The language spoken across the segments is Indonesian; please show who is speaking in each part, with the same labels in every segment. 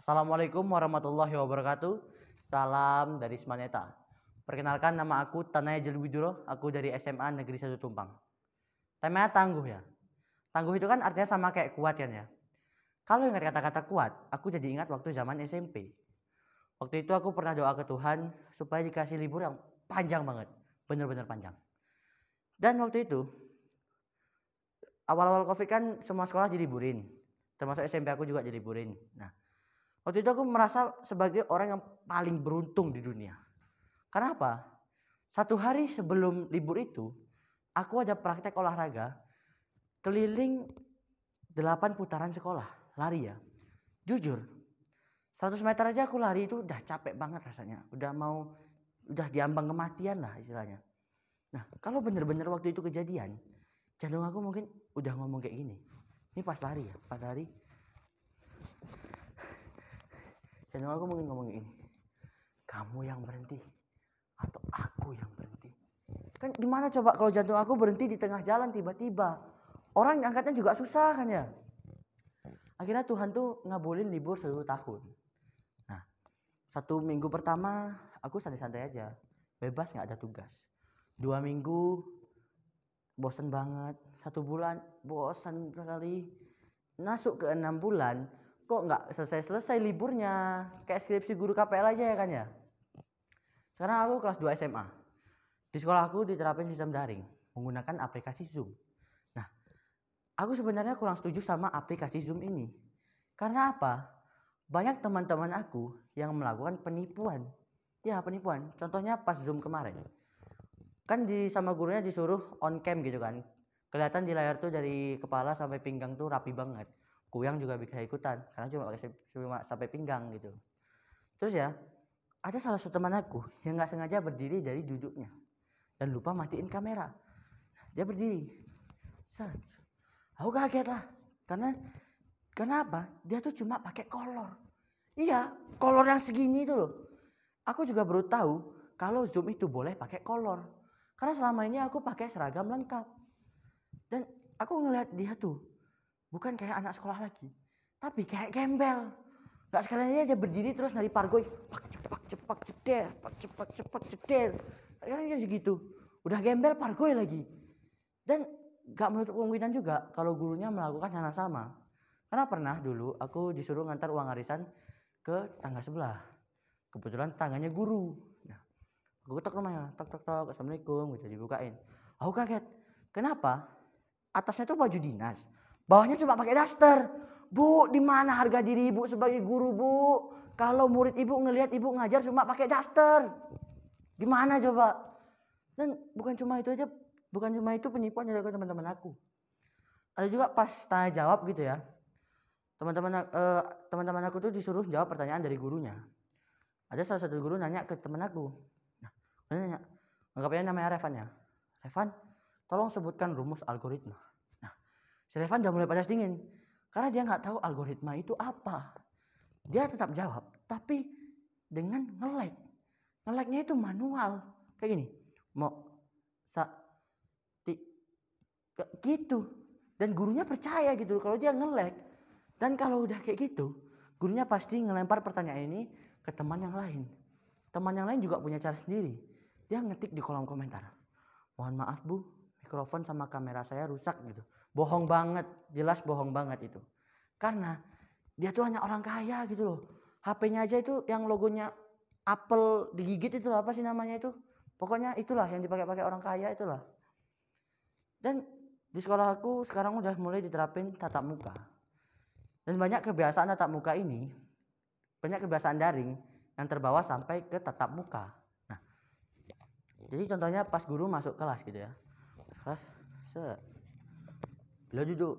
Speaker 1: Assalamualaikum warahmatullahi wabarakatuh. Salam dari Semaneta. Perkenalkan, nama aku Tanaya Jelwiduro. Aku dari SMA Negeri 1 Tumpang. Temanya tangguh ya. Tangguh itu kan artinya sama kayak kuat kan ya. Kalau ingat kata-kata kuat, aku jadi ingat waktu zaman SMP. Waktu itu aku pernah doa ke Tuhan supaya dikasih libur yang panjang banget. Bener-bener panjang. Dan waktu itu, awal-awal COVID kan semua sekolah diliburin. Termasuk SMP aku juga diliburin. Nah, waktu itu aku merasa sebagai orang yang paling beruntung di dunia. Karena apa? Satu hari sebelum libur itu, aku ada praktek olahraga keliling 8 putaran sekolah, lari ya. Jujur, 100 meter aja aku lari itu udah capek banget rasanya. Udah diambang kematian lah istilahnya. Nah, kalau bener-bener waktu itu kejadian, jantung aku mungkin udah ngomong kayak gini. Ini pas lari ya, pas lari. Jantung aku mungkin ngomong gini. Kamu yang berhenti atau aku yang berhenti? Kan gimana coba kalau jantung aku berhenti di tengah jalan tiba-tiba? Orang angkatnya juga susah kan ya. Akhirnya Tuhan tuh ngabulin libur 1 tahun. Nah, 1 minggu pertama aku santai-santai aja. Bebas gak ada tugas. 2 minggu bosen banget. 1 bulan bosen sekali. Masuk ke 6 bulan kok gak selesai-selesai liburnya. Kayak skripsi guru KPL aja ya kan ya. Sekarang aku kelas 2 SMA. Di sekolah aku diterapin sistem daring menggunakan aplikasi Zoom. Nah, aku sebenarnya kurang setuju sama aplikasi Zoom ini. Karena apa? Banyak teman-teman aku yang melakukan penipuan. Ya, penipuan. Contohnya pas Zoom kemarin. Kan sama gurunya disuruh on cam gitu kan. Kelihatan di layar tuh dari kepala sampai pinggang tuh rapi banget. Kuyang juga bisa ikutan karena cuma sampai pinggang gitu. Terus ya, ada salah satu teman aku yang gak sengaja berdiri dari duduknya dan lupa matiin kamera. Dia berdiri. Aku kaget lah. Karena apa? Dia tuh cuma pakai kolor. Iya, kolor yang segini itu loh. Aku juga baru tahu kalau Zoom itu boleh pakai kolor. Karena selama ini aku pakai seragam lengkap. Dan aku ngelihat dia tuh bukan kayak anak sekolah lagi, tapi kayak gembel. Gak sekalian dia berdiri terus nari pargoy, cepak ceder. Karena dia segitu, udah gembel pargoy lagi. Dan gak menutup kemungkinan juga kalau gurunya melakukan hal yang sama. Karena pernah dulu aku disuruh ngantar uang arisan ke tetangga sebelah. Kebetulan tetangganya guru. Nah, aku ketok rumahnya, tok, assalamualaikum, gitu dibukain. Aku kaget, kenapa? Atasnya tuh baju dinas, bawahnya cuma pakai daster. Bu, di mana harga diri ibu sebagai guru, Bu? Kalau murid ibu ngelihat ibu ngajar cuma pakai daster, gimana coba? Dan bukan cuma itu aja, bukan cuma itu penipuan yang dilakukan teman-teman aku. Ada juga pas tanya jawab gitu ya. Teman-teman aku tuh disuruh jawab pertanyaan dari gurunya. Ada salah satu guru nanya ke teman aku. Nah, dia nanya, anggapnya namanya Revan ya. Revan, tolong sebutkan rumus algoritma. Nah, si Revan udah mulai panas dingin. Karena dia nggak tahu algoritma itu apa. Dia tetap jawab, tapi dengan nge-lag. Nge-lagnya itu manual. Kayak gini. Gitu. Dan gurunya percaya gitu kalau dia nge-lag. Dan kalau udah kayak gitu, gurunya pasti ngelempar pertanyaan ini ke teman yang lain. Teman yang lain juga punya cara sendiri. Dia ngetik di kolom komentar. Mohon maaf Bu, mikrofon sama kamera saya rusak gitu. Bohong banget, jelas bohong banget itu. Karena dia tuh hanya orang kaya gitu loh. HP-nya aja itu yang logonya apel digigit itu apa sih namanya itu? Pokoknya itulah yang dipakai-pakai orang kaya itulah. Dan di sekolah aku sekarang udah mulai diterapin tatap muka. Dan banyak kebiasaan tatap muka ini, banyak kebiasaan daring yang terbawa sampai ke tatap muka. Nah, jadi contohnya pas guru masuk kelas gitu ya. Kelas, beliau duduk.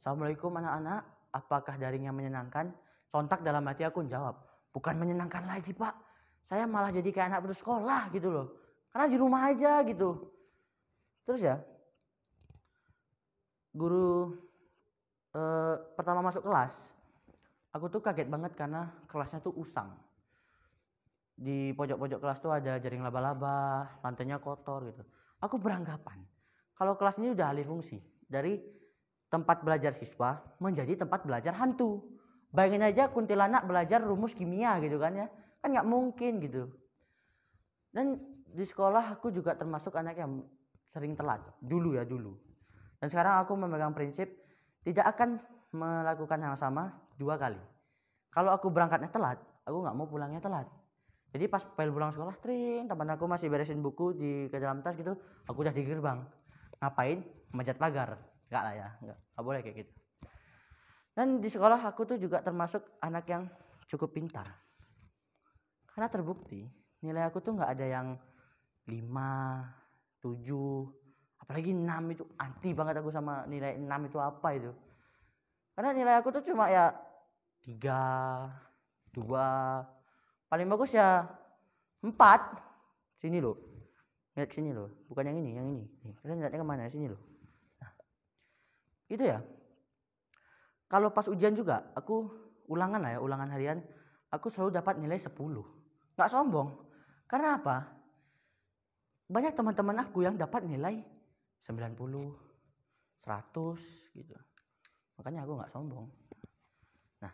Speaker 1: Assalamualaikum anak-anak, apakah daringnya menyenangkan? Sontak dalam hati aku jawab, bukan menyenangkan lagi Pak. Saya malah jadi kayak anak putus sekolah gitu loh. Karena di rumah aja gitu. Terus ya, guru pertama masuk kelas, aku tuh kaget banget karena kelasnya tuh usang. Di pojok-pojok kelas tuh ada jaring laba-laba, lantainya kotor gitu. Aku beranggapan kalau kelas ini udah alih fungsi dari tempat belajar siswa menjadi tempat belajar hantu. Bayangin aja kuntilanak belajar rumus kimia gitu kan ya. Kan nggak mungkin gitu. Dan di sekolah aku juga termasuk anak yang sering telat. Dulu. Dan sekarang aku memegang prinsip tidak akan melakukan hal sama 2 kali. Kalau aku berangkatnya telat, aku nggak mau pulangnya telat. Jadi pas pulang sekolah, teman aku masih beresin buku ke dalam tas gitu, aku udah di gerbang. Ngapain? Manjat pagar. Enggak lah ya, enggak boleh kayak gitu. Dan di sekolah aku tuh juga termasuk anak yang cukup pintar. Karena terbukti nilai aku tuh nggak ada yang 5, 7, apalagi 6 itu anti banget aku sama nilai 6 itu apa itu. Karena nilai aku tuh cuma ya 3, 2, paling bagus ya 4. Sini loh. Lihat sini loh, bukan yang ini. Nih, kalian lihatnya kemana? Sini loh. Nah, itu ya. Kalau pas ujian juga, aku ulangan harian, aku selalu dapat nilai 10. Nggak sombong. Karena apa? Banyak teman-teman aku yang dapat nilai 90, 100 gitu. Makanya aku nggak sombong. Nah,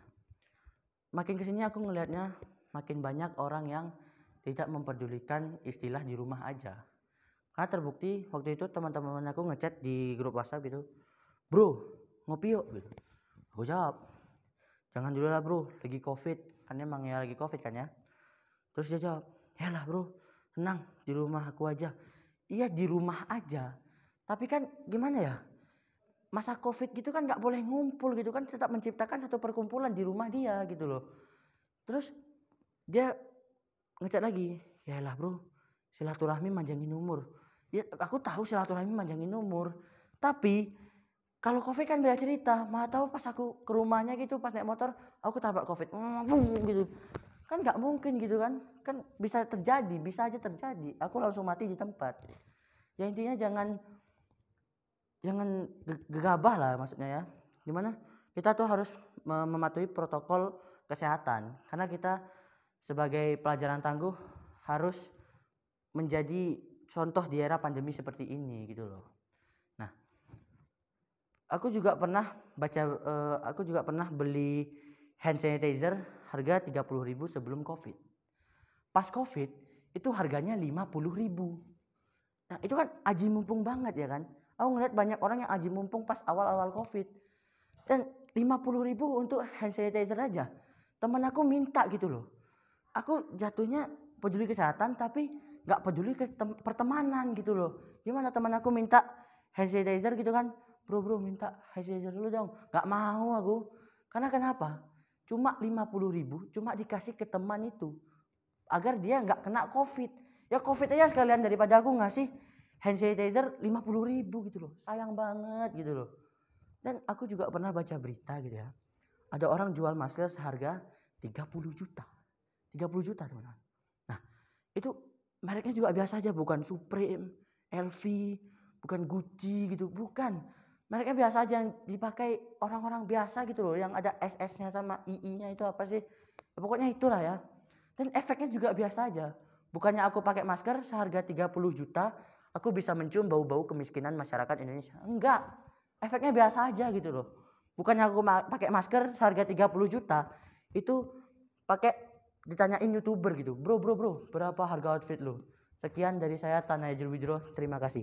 Speaker 1: makin kesini aku ngelihatnya makin banyak orang yang tidak mempedulikan istilah di rumah aja. Karena terbukti waktu itu teman-teman aku ngechat di grup WhatsApp gitu, bro ngopi yuk gitu. Aku jawab, jangan dulu lah bro, lagi covid, kan emang ya lagi covid kan ya. Terus dia jawab, ya lah bro, tenang di rumah aku aja. Iya di rumah aja, tapi kan gimana ya, masa covid gitu kan nggak boleh ngumpul gitu kan, tetap menciptakan satu perkumpulan di rumah dia gitu loh. Terus dia ngechat lagi, ya lah bro, silaturahmi manjangin umur. Ya aku tahu silaturahmi manjangin umur, tapi kalau covid kan beda cerita. Mana tahu pas aku ke rumahnya gitu, pas naik motor aku tabrak covid gitu, kan nggak mungkin gitu kan bisa aja terjadi, aku langsung mati di tempat. Ya intinya jangan gegabah lah maksudnya ya, gimana kita tuh harus mematuhi protokol kesehatan, karena kita sebagai pelajaran tangguh harus menjadi contoh di era pandemi seperti ini gitu loh. Nah, aku juga pernah beli hand sanitizer harga 30.000 sebelum covid. Pas covid itu harganya 50.000. Nah itu kan aji mumpung banget ya kan. Aku ngeliat banyak orang yang aji mumpung pas awal-awal covid. Dan 50.000 untuk hand sanitizer aja. Temen aku minta gitu loh. Aku jatuhnya peduli kesehatan tapi gak peduli ke pertemanan gitu loh. Gimana teman aku minta hand sanitizer gitu kan, bro minta hand sanitizer dulu dong. Gak mau aku. Karena kenapa? Cuma 50.000 cuma dikasih ke teman itu agar dia gak kena covid. Ya covid aja sekalian daripada aku ngasih hand sanitizer 50.000 gitu loh. Sayang banget gitu loh. Dan aku juga pernah baca berita gitu ya. Ada orang jual masker seharga 30 juta. 30 juta teman-teman. Nah itu mereknya juga biasa aja, bukan Supreme, LV, bukan Gucci gitu, bukan. Mereknya biasa aja yang dipakai orang-orang biasa gitu loh, yang ada SS-nya sama II-nya itu apa sih? Pokoknya itulah ya. Dan efeknya juga biasa aja. Bukannya aku pakai masker seharga 30 juta, aku bisa mencium bau-bau kemiskinan masyarakat Indonesia. Enggak. Efeknya biasa aja gitu loh. Bukannya aku pakai masker seharga 30 juta, itu pakai ditanyain YouTuber gitu. Bro, berapa harga outfit lu? Sekian dari saya Tanajul Widro, terima kasih.